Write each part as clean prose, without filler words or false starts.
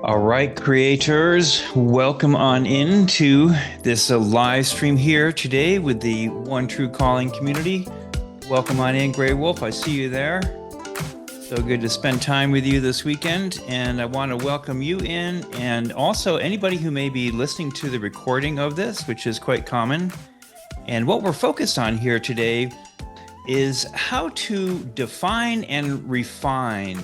All right, creators, welcome on into this live stream here today with the One True Calling community. Welcome on in, Gray Wolf. I see you there. So good to spend time with you this weekend. And I want to welcome you in, and also anybody who may be listening to the recording of this, which is quite common. And what we're focused on here today is how to define and refine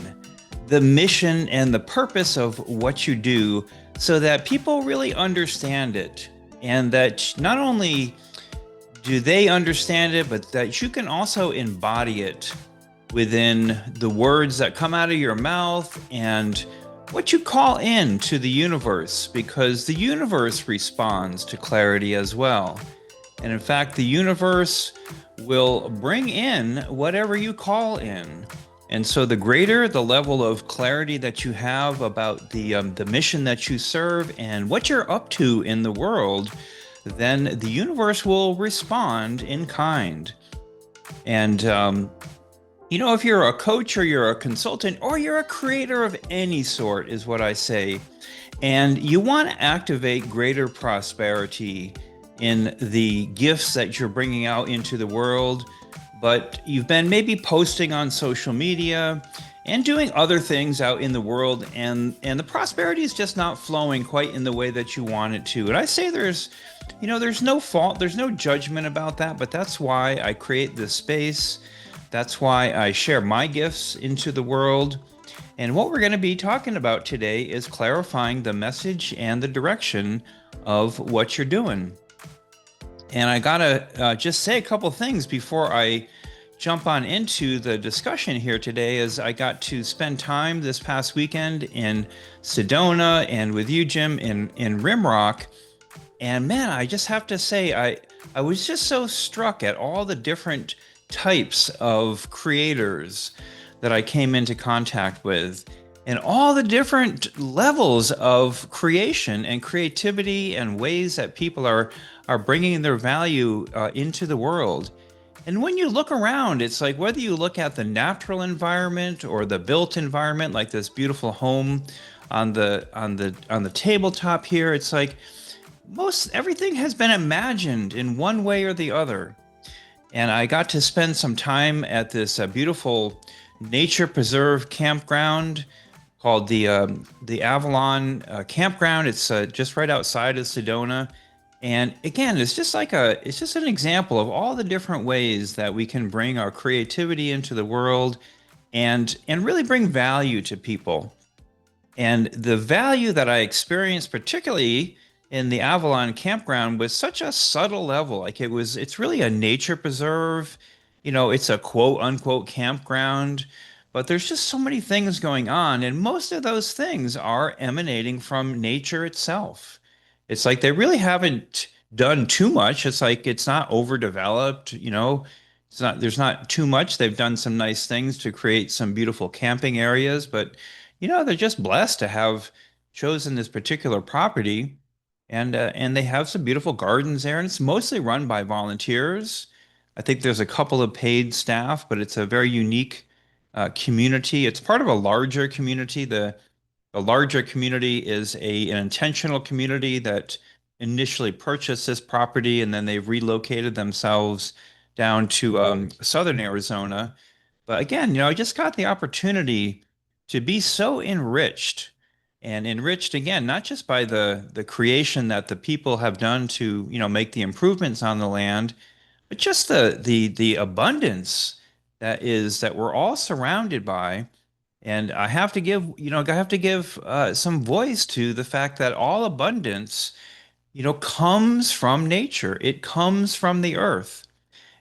the mission and the purpose of what you do so that people really understand it, and that not only do they understand it, but that you can also embody it within the words that come out of your mouth and what you call in to the universe, because the universe responds to clarity as well. And in fact, the universe will bring in whatever you call in. And so the greater the level of clarity that you have about the mission that you serve and what you're up to in the world, then the universe will respond in kind. And, if you're a coach or you're a consultant or you're a creator of any sort, is what I say, and you want to activate greater prosperity in the gifts that you're bringing out into the world, but you've been maybe posting on social media and doing other things out in the world, and the prosperity is just not flowing quite in the way that you want it to. And I say there's no fault, there's no judgment about that, but that's why I create this space. That's why I share my gifts into the world. And what we're going to be talking about today is clarifying the message and the direction of what you're doing. And I gotta just say a couple things before I jump on into the discussion here today, as I got to spend time this past weekend in Sedona and with you, Jim, in Rimrock. And man, I just have to say, I was just so struck at all the different types of creators that I came into contact with, and all the different levels of creation and creativity and ways that people are bringing their value into the world. And when you look around, it's like whether you look at the natural environment or the built environment, like this beautiful home on the tabletop here, it's like most everything has been imagined in one way or the other. And I got to spend some time at this beautiful nature preserve campground called the Avalon Campground. It's just right outside of Sedona. And again, it's just an example of all the different ways that we can bring our creativity into the world and really bring value to people. And the value that I experienced, particularly in the Avalon Campground, was such a subtle level. Like it's really a nature preserve. It's a quote unquote campground, but there's just so many things going on. And most of those things are emanating from nature itself. It's like they really haven't done too much. It's like it's not overdeveloped, there's not too much. They've done some nice things to create some beautiful camping areas, but they're just blessed to have chosen this particular property, and they have some beautiful gardens there, and it's mostly run by volunteers. I think there's a couple of paid staff, but it's a very unique community. It's part of a larger community. The larger community is an intentional community that initially purchased this property, and then they've relocated themselves down to southern Arizona. But again, I just got the opportunity to be so enriched, and enriched again, not just by the creation that the people have done to, make the improvements on the land, but just the abundance that we're all surrounded by. And I have to give some voice to the fact that all abundance, comes from nature. It comes from the earth.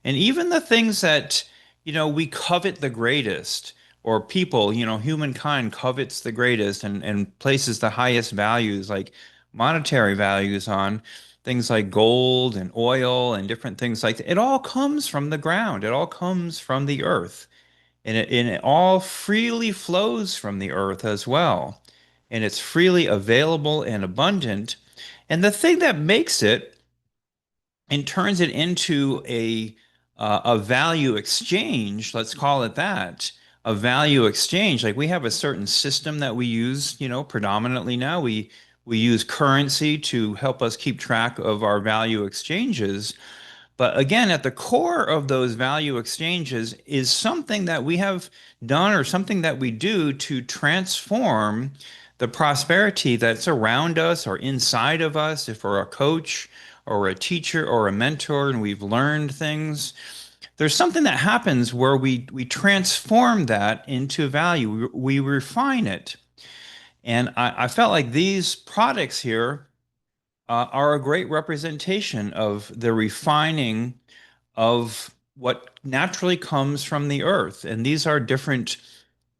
And even the things that, we covet the greatest, or people, humankind covets the greatest and places the highest values, like monetary values, on things like gold and oil and different things like that. It all comes from the ground. It all comes from the earth. And it all freely flows from the earth as well. And it's freely available and abundant. And the thing that makes it and turns it into a value exchange, let's call it that, a value exchange. Like we have a certain system that we use, predominantly now. We use currency to help us keep track of our value exchanges. But again, at the core of those value exchanges is something that we have done or something that we do to transform the prosperity that's around us or inside of us. If we're a coach or a teacher or a mentor and we've learned things, there's something that happens where we transform that into value. We refine it. And I felt like these products here are a great representation of the refining of what naturally comes from the earth. And these are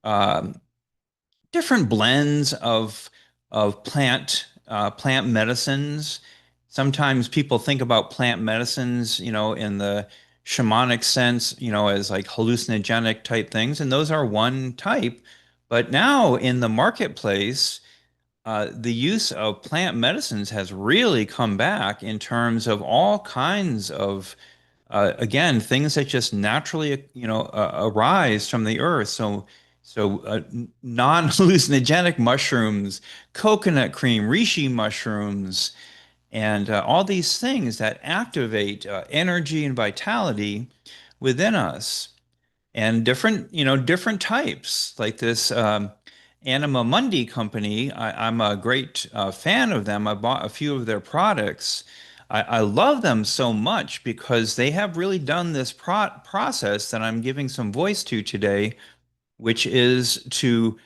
um, different blends of plant medicines. Sometimes people think about plant medicines, in the shamanic sense, as like hallucinogenic type things, and those are one type. But now in the marketplace, the use of plant medicines has really come back in terms of all kinds of again, things that just naturally, arise from the earth. So non-hallucinogenic mushrooms, coconut cream, reishi mushrooms, and all these things that activate energy and vitality within us and different types like this Anima Mundi company. I'm a great fan of them. I bought a few of their products. I love them so much because they have really done this process that I'm giving some voice to today, which is to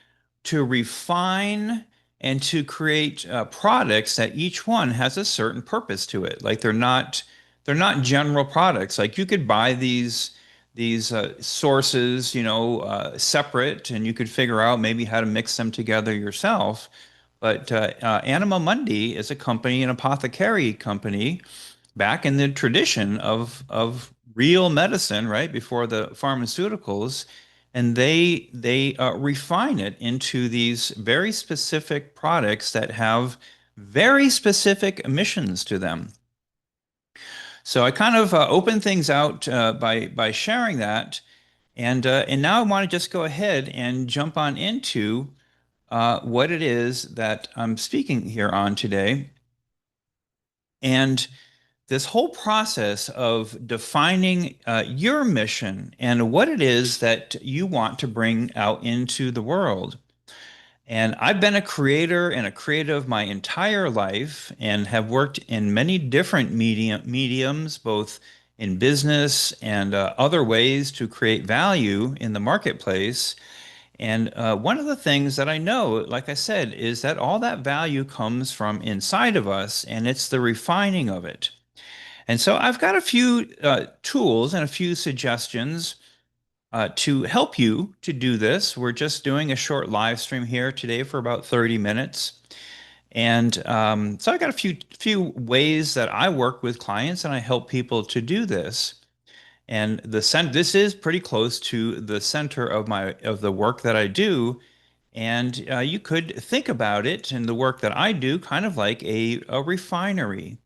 refine and to create products that each one has a certain purpose to it. Like they're not general products. Like you could buy these sources, separate, and you could figure out maybe how to mix them together yourself. But Anima Mundi is a company, an apothecary company, back in the tradition of real medicine, right before the pharmaceuticals, and they refine it into these very specific products that have very specific missions to them. So I kind of open things out by sharing that, and now I want to just go ahead and jump on into what it is that I'm speaking here on today. And this whole process of defining your mission and what it is that you want to bring out into the world. And I've been a creator and a creative my entire life and have worked in many different mediums, both in business and other ways to create value in the marketplace. And one of the things that I know, like I said, is that all that value comes from inside of us, and it's the refining of it. And so I've got a few tools and a few suggestions to help you to do this. We're just doing a short live stream here today for about 30 minutes. And so I've got a few ways that I work with clients and I help people to do this. And this is pretty close to the center of the work that I do. And you could think about it and the work that I do kind of like a refinery.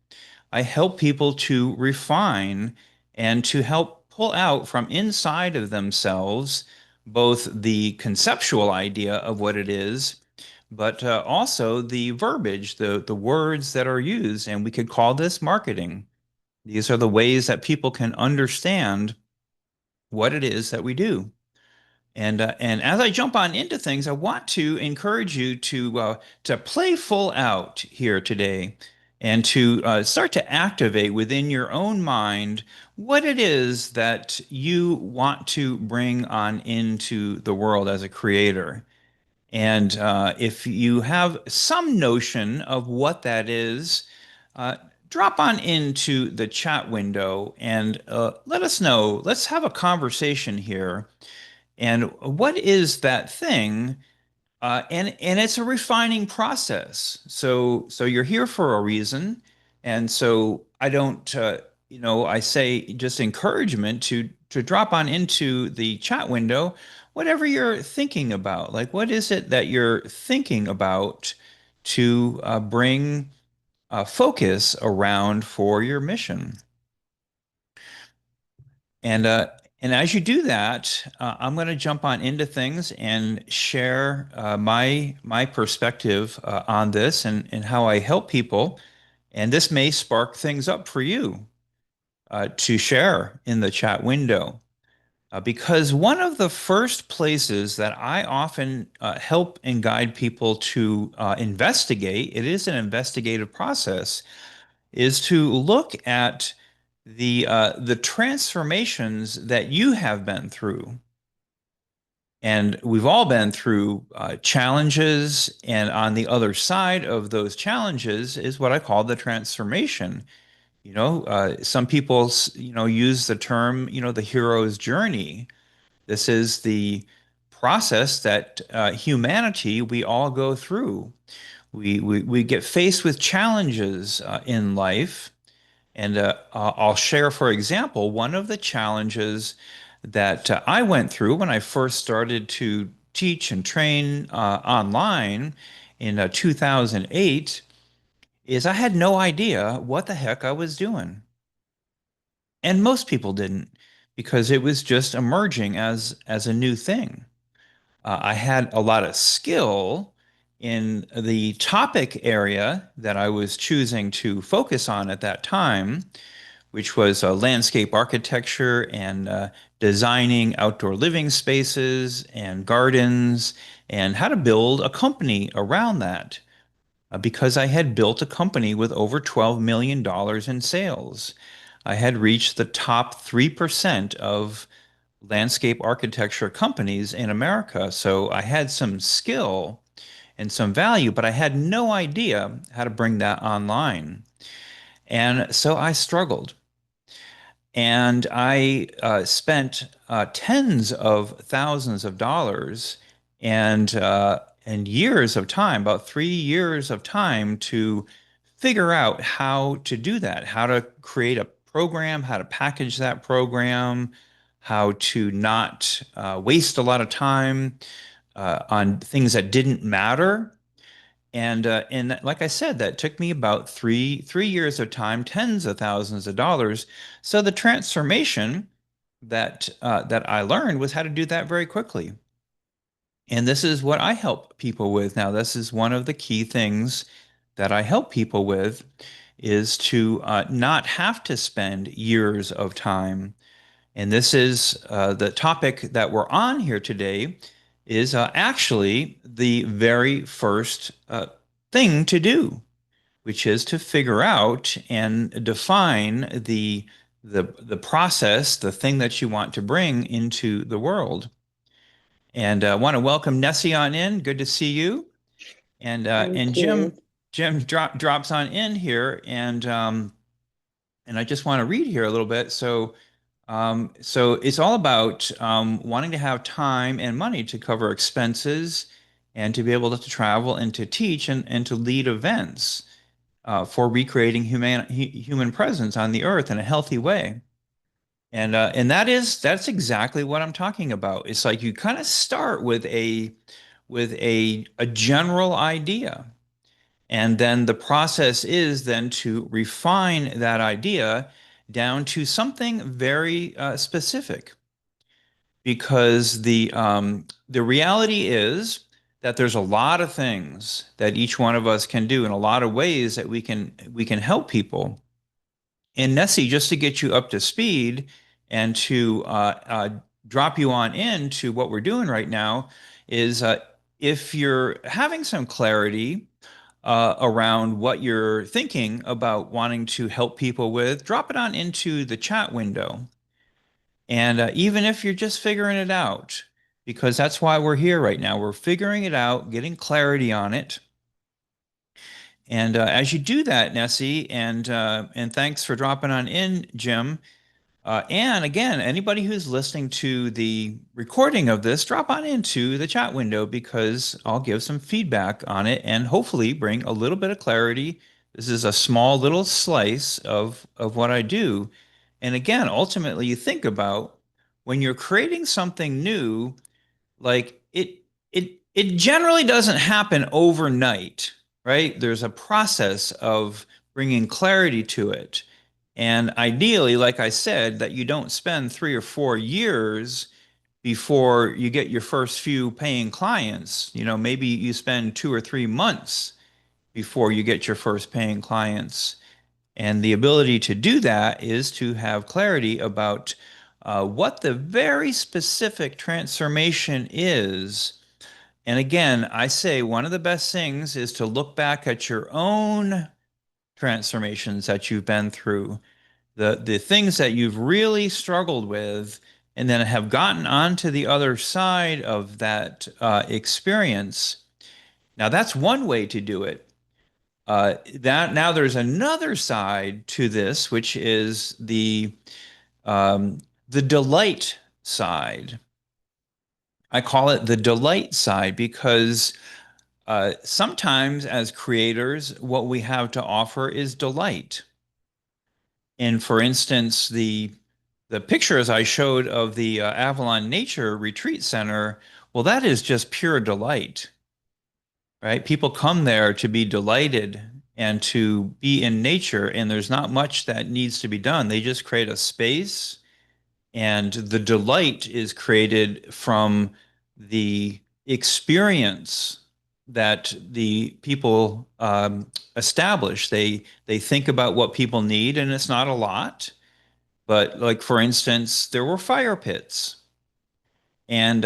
I help people to refine and to help pull out from inside of themselves both the conceptual idea of what it is, but also the verbiage, the words that are used. And we could call this marketing. These are the ways that people can understand what it is that we do. And as I jump on into things, I want to encourage you to play full out here today, and to start to activate within your own mind what it is that you want to bring on into the world as a creator. And if you have some notion of what that is, uh, drop on into the chat window and let us know. Let's have a conversation here, and what is that thing? And it's a refining process. So you're here for a reason, and so I don't I say just encouragement to drop on into the chat window, whatever you're thinking about. Like what is it that you're thinking about to bring focus around for your mission? And And as you do that, I'm going to jump on into things and share my perspective on this and how I help people. And this may spark things up for you to share in the chat window. Because one of the first places that I often help and guide people to investigate, it is an investigative process, is to look at the transformations that you have been through. And we've all been through challenges, and on the other side of those challenges is what I call the transformation. Some people, use the term, the hero's journey. This is the process that humanity, we all go through. We get faced with challenges in life. And I'll share, for example, one of the challenges that I went through when I first started to teach and train online in 2008 is I had no idea what the heck I was doing. And most people didn't because it was just emerging as a new thing. I had a lot of skill in the topic area that I was choosing to focus on at that time, which was landscape architecture and designing outdoor living spaces and gardens and how to build a company around that. Because I had built a company with over $12 million in sales. I had reached the top 3% of landscape architecture companies in America. So I had some skill and some value, but I had no idea how to bring that online. And so I struggled. And I spent tens of thousands of dollars and years of time, about 3 years of time, to figure out how to do that, how to create a program, how to package that program, how to not waste a lot of time on things that didn't matter. And like I said, that took me about three years of time, tens of thousands of dollars. So the transformation that I learned was how to do that very quickly. And this is what I help people with. Now, this is one of the key things that I help people with is to not have to spend years of time. And this is the topic that we're on here today is actually the very first thing to do, which is to figure out and define the process, the thing that you want to bring into the world. And I want to welcome Nessie on in. Good to see you. And Thank you. Jim drops on in here, and I just want to read here a little bit. So it's all about wanting to have time and money to cover expenses and to be able to travel and to teach and to lead events for recreating human presence on the earth in a healthy way. And that's exactly what I'm talking about. It's like you kind of start with a general idea. And then the process is then to refine that idea down to something very specific. Because the reality is that there's a lot of things that each one of us can do in a lot of ways that we can help people. And Nessie, just to get you up to speed and to drop you on into what we're doing right now, is if you're having some clarity around what you're thinking about wanting to help people with, drop it on into the chat window. And even if you're just figuring it out, because that's why we're here right now, we're figuring it out, getting clarity on it. And as you do that, Nessie, and thanks for dropping on in, Jim. And again, anybody who's listening to the recording of this, drop on into the chat window because I'll give some feedback on it and hopefully bring a little bit of clarity. This is a small little slice of what I do. And again, ultimately, you think about when you're creating something new, like it generally doesn't happen overnight, right? There's a process of bringing clarity to it And ideally, like I said, that you don't spend 3 or 4 years before you get your first few paying clients. Maybe you spend 2 or 3 months before you get your first paying clients. And the ability to do that is to have clarity about what the very specific transformation is. And again, I say one of the best things is to look back at your own transformations that you've been through, the things that you've really struggled with, and then have gotten onto the other side of that experience. Now, that's one way to do it. That now there's another side to this, which is um, the delight side. I call it the delight side because sometimes as creators, what we have to offer is delight. And for instance, the pictures I showed of the Avalon Nature Retreat Center, well, that is just pure delight, right? People come there to be delighted and to be in nature, and there's not much that needs to be done. They just create a space, and the delight is created from the experience that the people establish. They think about what people need, and it's not a lot. But like for instance, there were fire pits, and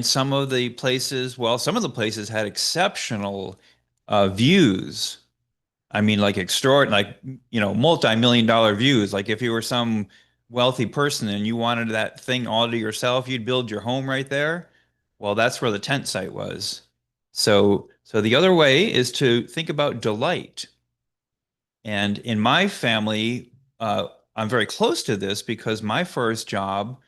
some of the places had exceptional views. I mean, like extraordinary, like multi-million dollar views. Like if you were some wealthy person and you wanted that thing all to yourself, you'd build your home right there. Well, that's where the tent site was. So the other way is to think about delight. And in my family, I'm very close to this because my first job,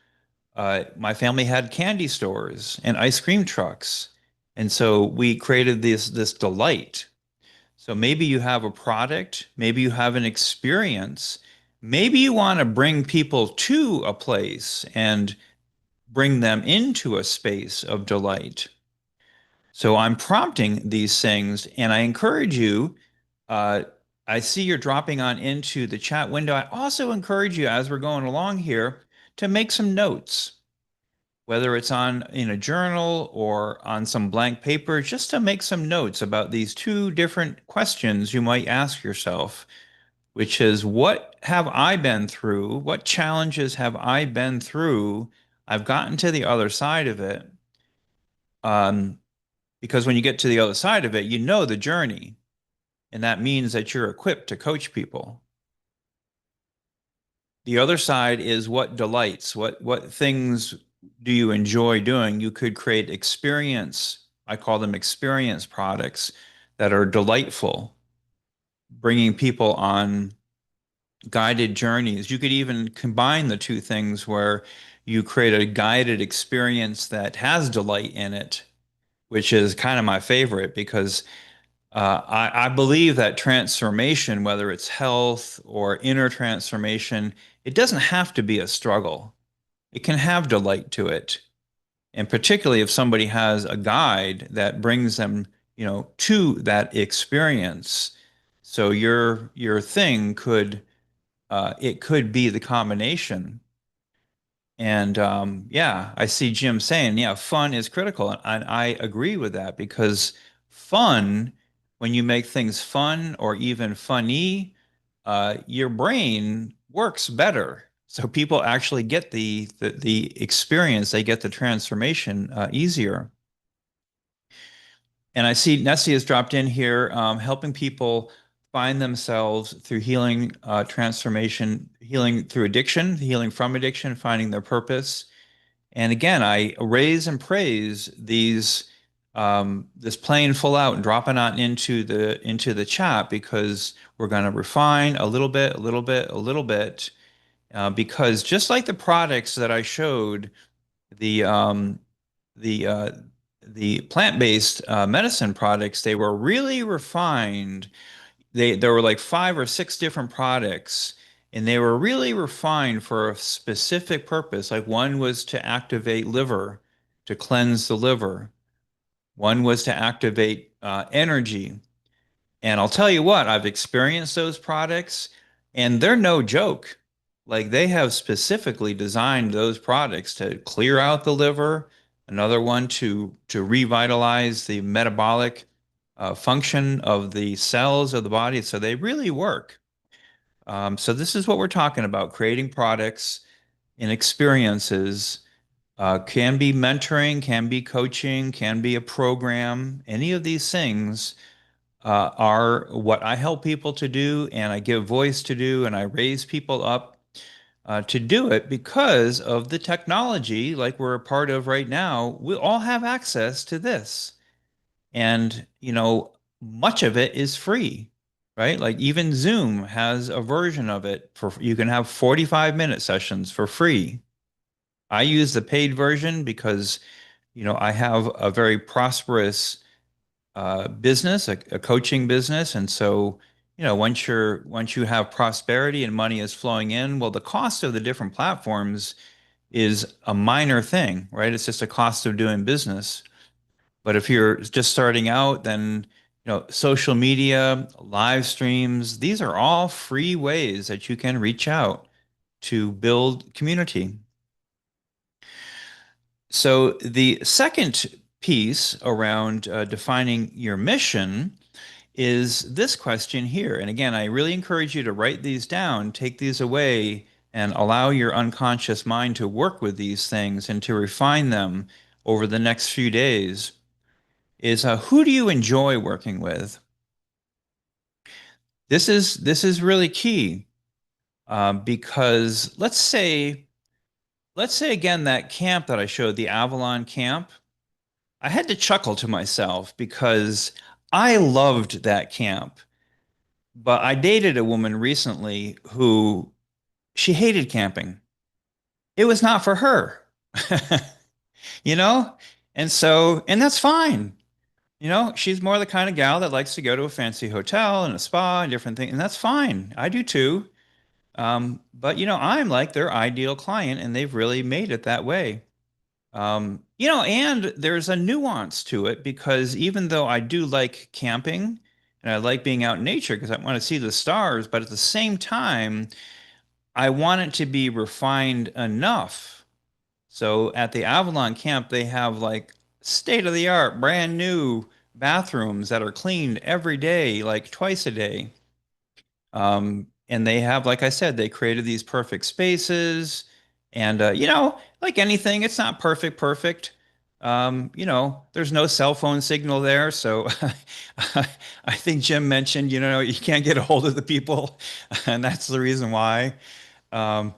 my family had candy stores and ice cream trucks. And so we created this delight. So maybe you have a product, maybe you have an experience, maybe you want to bring people to a place and bring them into a space of delight. So I'm prompting these things, and I encourage you. Uh, I see you're dropping on into the chat window. I also encourage you, as we're going along here, to make some notes, whether it's on in a journal or on some blank paper, just to make some notes about these two different questions you might ask yourself, which is, what have I been through? What challenges have I been through? I've gotten to the other side of it. Um, because when you get to the other side of it, you know the journey, and that means that you're equipped to coach people. The other side is what delights, what things do you enjoy doing? You could create experience. I call them experience products that are delightful, bringing people on guided journeys. You could even combine the two things where you create a guided experience that has delight in it, which is kind of my favorite because I believe that transformation, whether it's health or inner transformation, it doesn't have to be a struggle. It can have delight to it. And particularly if somebody has a guide that brings them, to that experience. So your thing could be the combination. And yeah, I see Jim saying, yeah, fun is critical. And I agree with that because fun, when you make things fun or even funny, your brain works better. So people actually get the experience, they get the transformation easier. And I see Nessie has dropped in here, helping people find themselves through healing, transformation, healing through addiction, healing from addiction, finding their purpose. And again, I raise and praise this playing full out and dropping on into the chat because we're going to refine a little bit, a little bit, a little bit, because just like the products that I showed, the um, the uh, the plant-based medicine products, they were really refined. There were like 5 or 6 different products, and they were really refined for a specific purpose. Like one was to activate liver, to cleanse the liver. One was to activate energy. And I'll tell you what, I've experienced those products. And they're no joke. Like they have specifically designed those products to clear out the liver, another one to revitalize the metabolic function of the cells of the body. So they really work. So this is what we're talking about, creating products and experiences. Can be mentoring, can be coaching, can be a program. Any of these things are what I help people to do, and I give voice to do, and I raise people up to do it because of the technology like we're a part of right now. We all have access to this. And, much of it is free, right? Like even Zoom has a version of it for you can have 45-minute sessions for free. I use the paid version because, I have a very prosperous business, a coaching business. And so, once you have prosperity and money is flowing in, well, the cost of the different platforms is a minor thing, right? It's just a cost of doing business. But if you're just starting out, then, social media, live streams, these are all free ways that you can reach out to build community. So the second piece around defining your mission is this question here. And again, I really encourage you to write these down, take these away, and allow your unconscious mind to work with these things and to refine them over the next few days. Is who do you enjoy working with? This is really key because let's say again that camp that I showed, the Avalon camp. I had to chuckle to myself because I loved that camp. But I dated a woman recently who she hated camping. It was not for her, you know? And that's fine. She's more the kind of gal that likes to go to a fancy hotel and a spa and different things, and that's fine. I do too. But I'm like their ideal client, and they've really made it that way. And there's a nuance to it because even though I do like camping and I like being out in nature because I want to see the stars, but at the same time, I want it to be refined enough. So at the Avalon camp, they have like state of the art, brand new bathrooms that are cleaned every day, like twice a day. And they have, like I said, they created these perfect spaces. And, like anything, it's not perfect. There's no cell phone signal there. So I think Jim mentioned, you can't get a hold of the people. And that's the reason why. Um,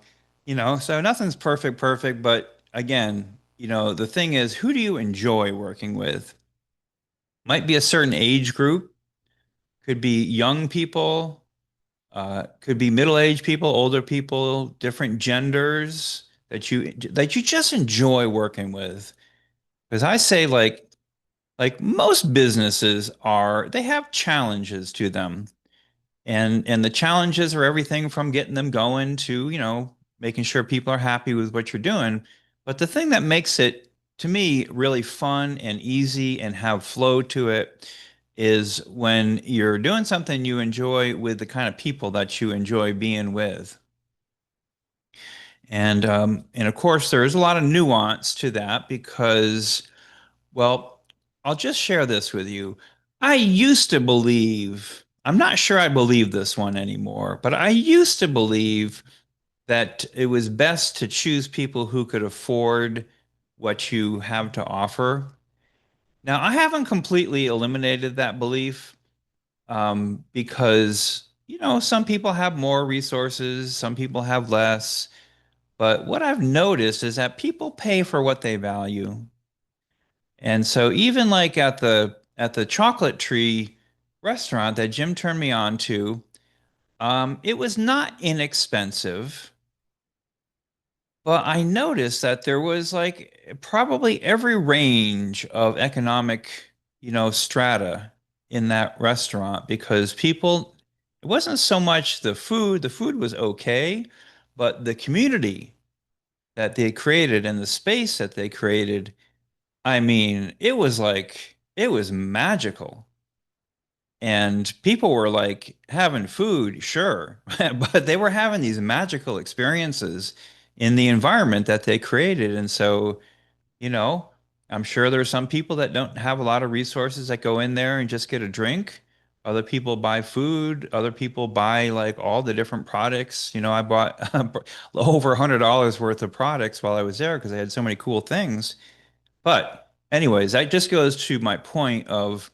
so nothing's perfect. But again, the thing is, who do you enjoy working with? Might be a certain age group, could be young people, could be middle-aged people, older people, different genders that you just enjoy working with. Because I say like most businesses they have challenges to them. And the challenges are everything from getting them going to, making sure people are happy with what you're doing. But the thing that makes it, to me, really fun and easy and have flow to it is when you're doing something you enjoy with the kind of people that you enjoy being with. And of course, there is a lot of nuance to that because, well, I'll just share this with you. I used to believe, I'm not sure I believe this one anymore, but I used to believe that it was best to choose people who could afford what you have to offer. Now, I haven't completely eliminated that belief because, some people have more resources, some people have less. But what I've noticed is that people pay for what they value. And so even like at the chocolate tree restaurant that Jim turned me on to, it was not inexpensive, but I noticed that there was like probably every range of economic, strata in that restaurant because it wasn't so much the food was okay, but the community that they created and the space that they created, I mean, it was magical. And people were like having food, sure, but they were having these magical experiences in the environment that they created. And so, you know, I'm sure there are some people that don't have a lot of resources that go in there and just get a drink. Other people buy food. Other people buy like all the different products. I bought over $100 worth of products while I was there because I had so many cool things. But anyways, that just goes to my point of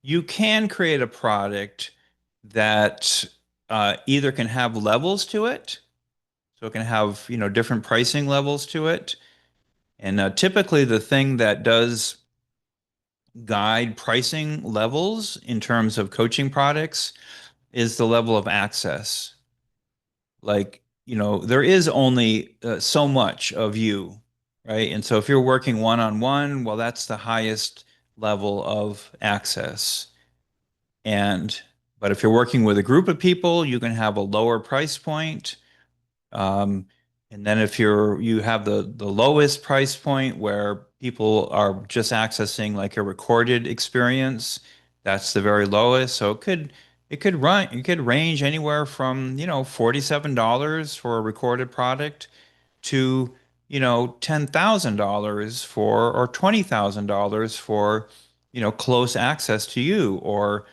you can create a product that either can have levels to it, so it can have, different pricing levels to it. And typically the thing that does guide pricing levels in terms of coaching products is the level of access. Like, there is only so much of you, right? And so if you're working one-on-one, well, that's the highest level of access. And but if you're working with a group of people, you can have a lower price point. Um, and then if you have the lowest price point where people are just accessing like a recorded experience, that's the very lowest. So it could range anywhere from, $47 for a recorded product to, $10,000 for or $20,000 for, close access to you. Or,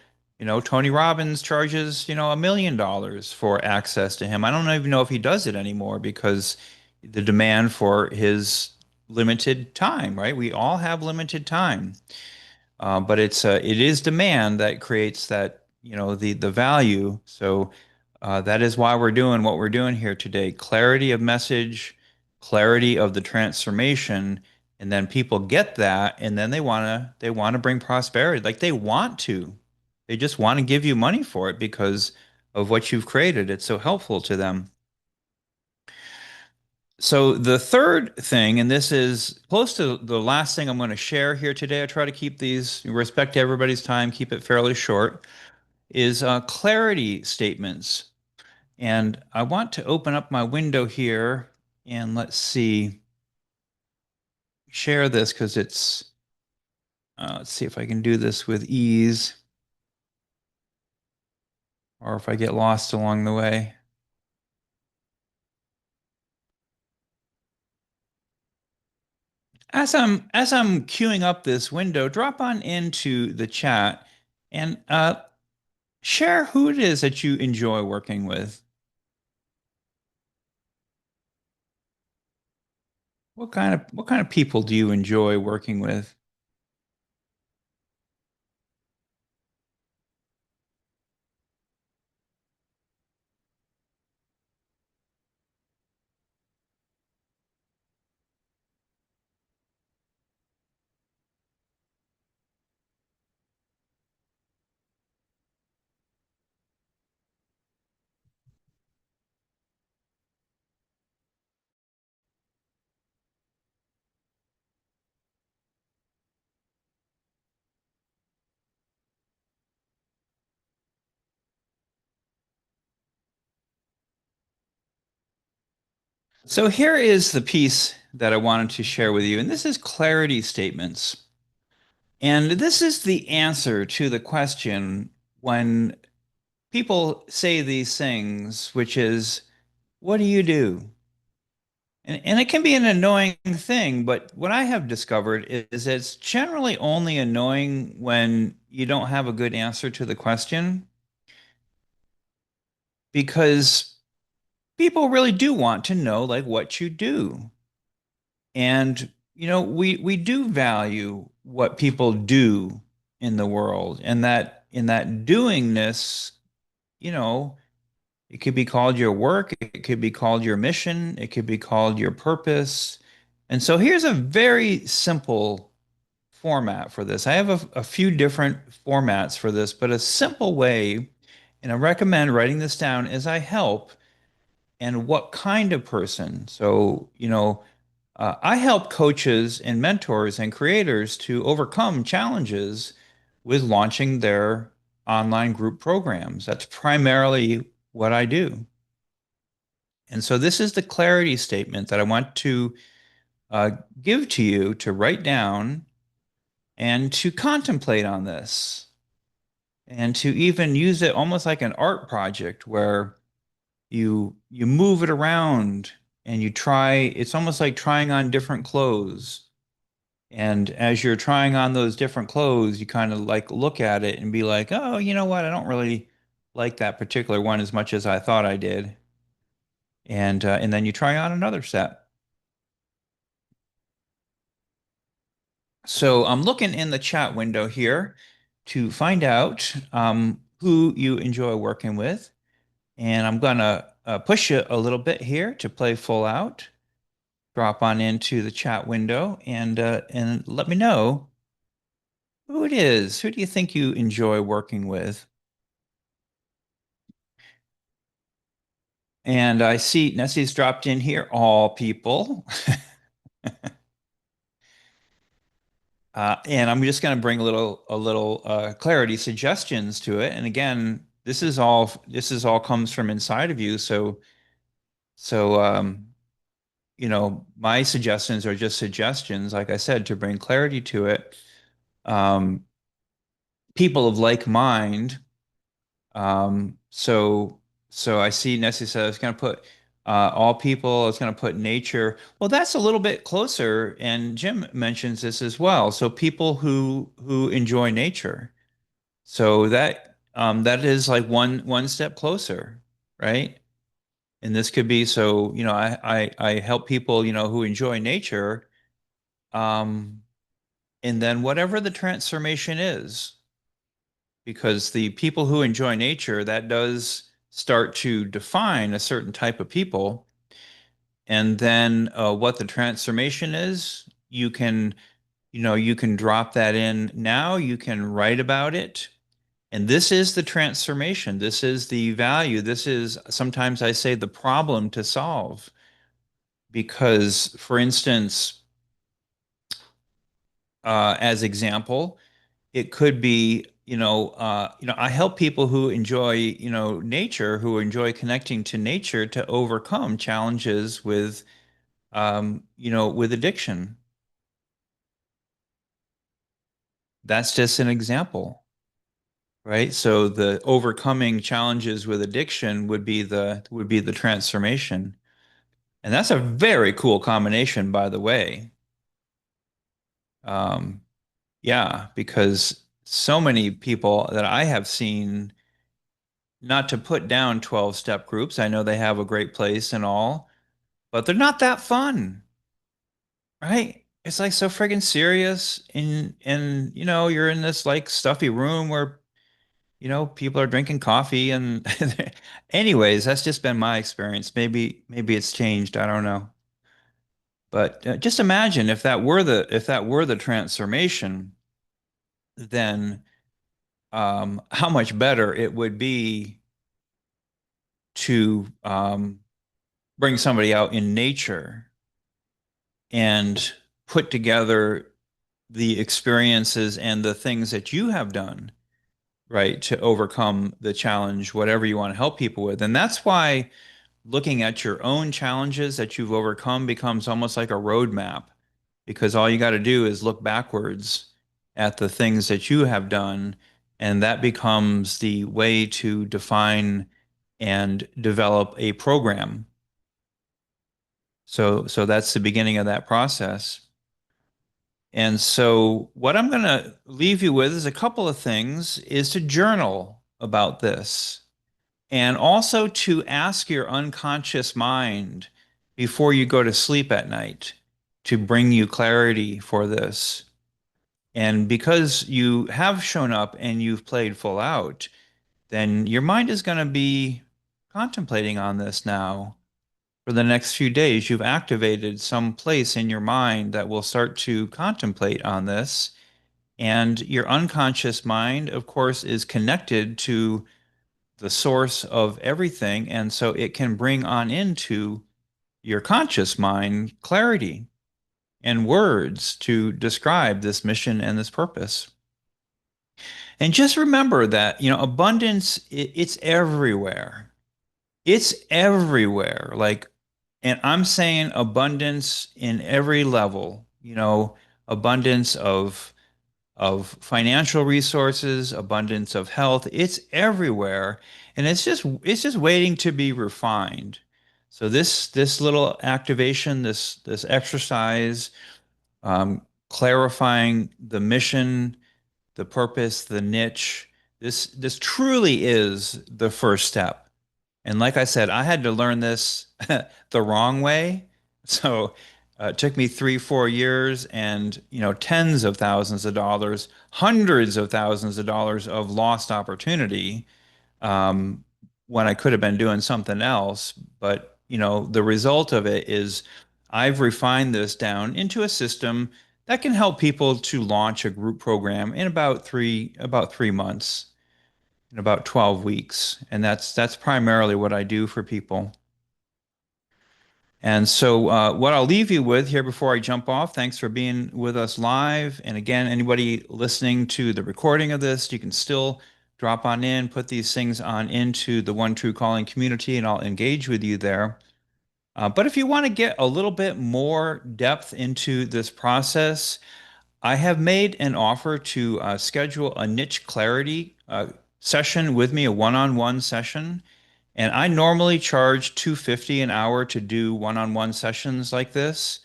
Tony Robbins charges, $1 million for access to him. I don't even know if he does it anymore because the demand for his limited time, right? We all have limited time. But it is demand that creates that, the value. So that is why we're doing what we're doing here today. Clarity of message, clarity of the transformation, and then people get that, and then they want to bring prosperity. Like they want to. They just want to give you money for it because of what you've created. It's so helpful to them. So the third thing, and this is close to the last thing I'm going to share here today, I try to keep these, respect everybody's time, keep it fairly short, is clarity statements. And I want to open up my window here and let's see, share this because let's see if I can do this with ease or if I get lost along the way. As I'm queuing up this window, drop on into the chat and share who it is that you enjoy working with. What kind of people do you enjoy working with? So here is the piece that I wanted to share with you, and this is clarity statements. And this is the answer to the question when people say these things, which is, what do you do? And it can be an annoying thing, but what I have discovered is it's generally only annoying when you don't have a good answer to the question because people really do want to know like what you do. And we do value what people do in the world, and that in that doingness, you know, it could be called your work, it could be called your mission, it could be called your purpose. And so here's a very simple format for this. I have a few different formats for this, but a simple way, and I recommend writing this down as I help and what kind of person. So, I help coaches and mentors and creators to overcome challenges with launching their online group programs. That's primarily what I do. And so this is the clarity statement that I want to uh, give to you to write down and to contemplate on this. and to even use it almost like an art project where you move it around and you try, it's almost like trying on different clothes. And as you're trying on those different clothes, you kind of like look at it and be like, oh, you know what? I don't really like that particular one as much as I thought I did. And then you try on another set. So I'm looking in the chat window here to find out who you enjoy working with. And I'm gonna push you a little bit here to play full out. Drop on into the chat window and let me know who it is. Who do you think you enjoy working with? And I see Nessie's dropped in here. All people. And I'm just going to bring a little clarity suggestions to it. And again, this is all comes from inside of you. So my suggestions are just suggestions, like I said, to bring clarity to it. Um, People of like mind. So I see Nessie said it's going to put all people, it's going to put nature. Well, that's a little bit closer, and Jim mentions this as well. So people who enjoy nature. So that is like one step closer, right? And this could be so, I help people, who enjoy nature, um, and then whatever the transformation is, because the people who enjoy nature, that does start to define a certain type of people. And then what the transformation is, you can drop that in now, you can write about it. And this is the transformation. This is the value. This is sometimes I say the problem to solve. Because, for instance, as example, it could be, I help people who enjoy, nature, who enjoy connecting to nature to overcome challenges with addiction. That's just an example, right? So the overcoming challenges with addiction would be the transformation. And that's a very cool combination, by the way. Um, yeah, because so many people that I have seen, not to put down 12-step groups. I know they have a great place and all, but they're not that fun, right? It's like so friggin' serious and you're in this like stuffy room where people are drinking coffee and anyways, that's just been my experience. Maybe it's changed, I don't know. But just imagine if that were the transformation, then how much better it would be to bring somebody out in nature and put together the experiences and the things that you have done, right, to overcome the challenge, whatever you want to help people with. And that's why looking at your own challenges that you've overcome becomes almost like a roadmap, because all you got to do is look backwards at the things that you have done, and that becomes the way to define and develop a program. So that's the beginning of that process. And so what I'm going to leave you with is a couple of things, is to journal about this and also to ask your unconscious mind before you go to sleep at night to bring you clarity for this. And because you have shown up and you've played full out, then your mind is going to be contemplating on this now for the next few days. You've activated some place in your mind that will start to contemplate on this. And your unconscious mind, of course, is connected to the source of everything. And so it can bring on into your conscious mind clarity and words to describe this mission and this purpose. And just remember that, abundance, it's everywhere. It's everywhere. Like, and I'm saying abundance in every level, abundance of of financial resources, abundance of health. It's everywhere, and it's just waiting to be refined. So this little activation, this exercise, clarifying the mission, the purpose, the niche. This truly is the first step. And like I said, I had to learn this the wrong way. So it took me 3, 4 years and, tens of thousands of dollars, hundreds of thousands of dollars of lost opportunity um, when I could have been doing something else. But, the result of it is I've refined this down into a system that can help people to launch a group program in about 3 months, in about 12 weeks. And that's primarily what I do for people. And so, what I'll leave you with here before I jump off, thanks for being with us live. And again, anybody listening to the recording of this, you can still drop on in, put these things on into the One True Calling community, and I'll engage with you there. But if you want to get a little bit more depth into this process, I have made an offer to schedule a niche clarity session with me, a one-on-one session. And I normally charge 250 an hour to do one-on-one sessions like this.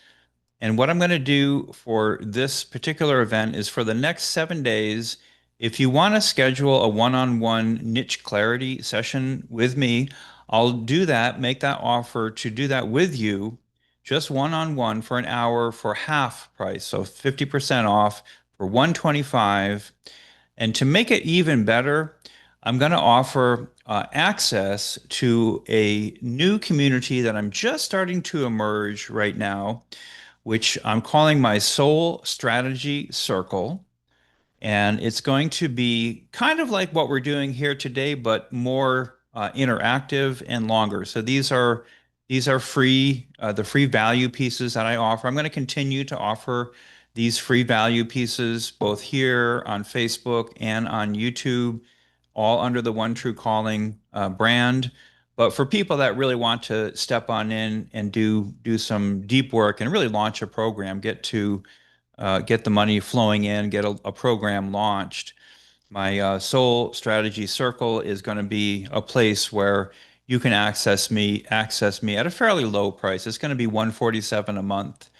And what I'm going to do for this particular event is for the next 7 days, if you want to schedule a one-on-one niche clarity session with me, I'll do that, make that offer to do that with you, just one-on-one for an hour for half price, so 50% off for 125. And to make it even better, I'm going to offer access to a new community that I'm just starting to emerge right now, which I'm calling my Soul Strategy Circle. And it's going to be kind of like what we're doing here today, but more interactive and longer. So these are free, the free value pieces that I offer. I'm going to continue to offer these free value pieces both here on Facebook and on YouTube, all under the One True Calling brand. But for people that really want to step on in and do some deep work and really launch a program, get the money flowing in, get a program launched. My Soul Strategy Circle is going to be a place where you can access me at a fairly low price. It's going to be 147 a month.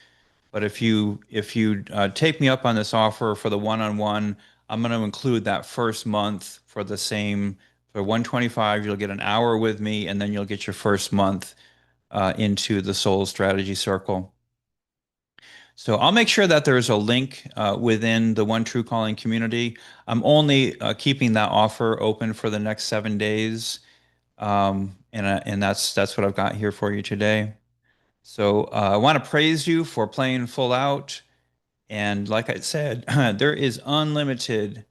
But if you take me up on this offer for the one-on-one, I'm going to include that first month for the same for 125. You'll get an hour with me, and then you'll get your first month into the Soul Strategy Circle. So I'll make sure that there's a link within the One True Calling community. I'm only keeping that offer open for the next 7 days, and that's what I've got here for you today. So I want to praise you for playing full out, and like I said, there is unlimited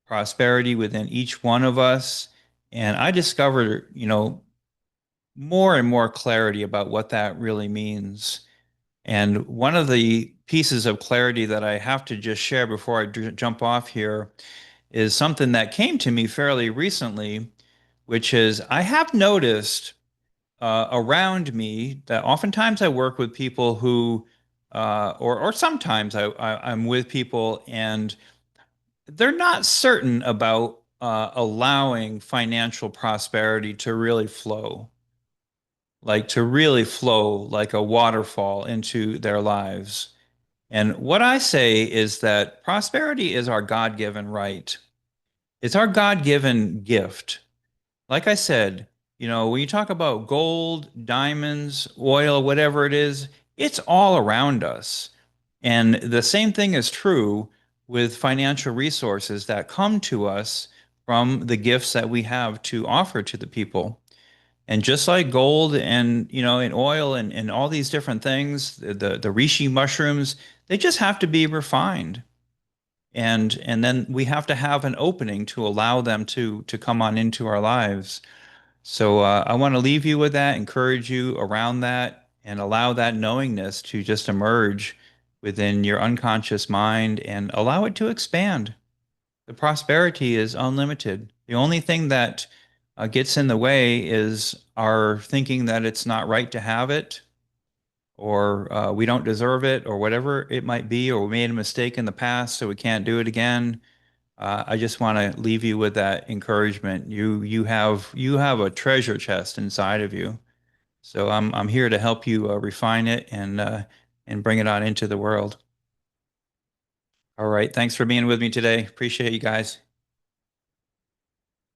prosperity within each one of us, and I discovered, more and more clarity about what that really means. And one of the pieces of clarity that I have to just share before I jump off here is something that came to me fairly recently, which is I have noticed around me that oftentimes I work with people who, or sometimes I'm with people and they're not certain about allowing financial prosperity to really flow, like a waterfall into their lives. And what I say is that prosperity is our God-given right. It's our God-given gift. Like I said, when you talk about gold, diamonds, oil, whatever it is, it's all around us. And the same thing is true with financial resources that come to us from the gifts that we have to offer to the people. And just like gold and and oil and all these different things, the reishi mushrooms, they just have to be refined. And then we have to have an opening to allow them to come on into our lives. So I want to leave you with that, encourage you around that, and allow that knowingness to just emerge within your unconscious mind and allow it to expand. The prosperity is unlimited. The only thing that gets in the way is our thinking that it's not right to have it, or we don't deserve it, or whatever it might be, or we made a mistake in the past, so we can't do it again. I just want to leave you with that encouragement. You have a treasure chest inside of you. So I'm here to help you refine it and bring it on into the world. All right. Thanks for being with me today. Appreciate you guys.